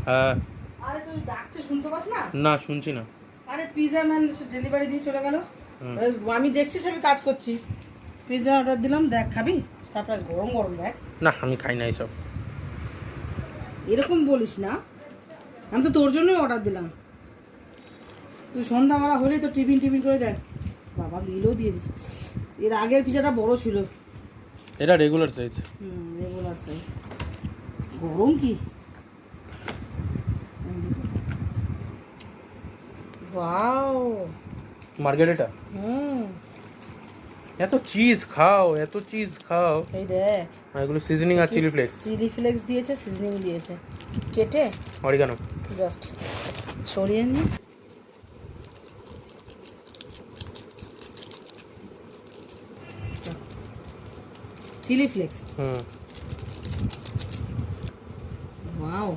হ্যাঁ। আরে তুই ডাকছে শুনতে পাস না? না শুনছি না। আরে পিৎজা ম্যান ডেলিভারি দিয়ে চলে গেল। আমি দেখছিস আমি কাজ করছি। পিৎজা অর্ডার দিলাম, দেখ খাবি? সারপ্রাইজ, গরম গরম দেখ। না আমি খাই না এইসব। এরকম বলিস না, আমি তো তোর জন্যই অর্ডার দিলাম। তুই সন্ধ্যাবেলা হলেই তো টিফিন টিফিন করে দেখ। বাবা বিলও দিয়ে দিস। এর আগের পিজাটা বড় ছিল। এটা রেগুলার সাইজ। Regular size. গরম কি? ওয়াও। মার্গারেটা। এত চিজ খাও, এত চিজ খাও। এই দেখ, এগুলো সিজনিং আর চিলি ফ্লেক্স। চিলি ফ্লেক্স দিয়েছে, সিজনিং দিয়েছে, কেটে অরিগানো জাস্ট ছড়িয়ে নি। Chilli flakes. ওয়াও।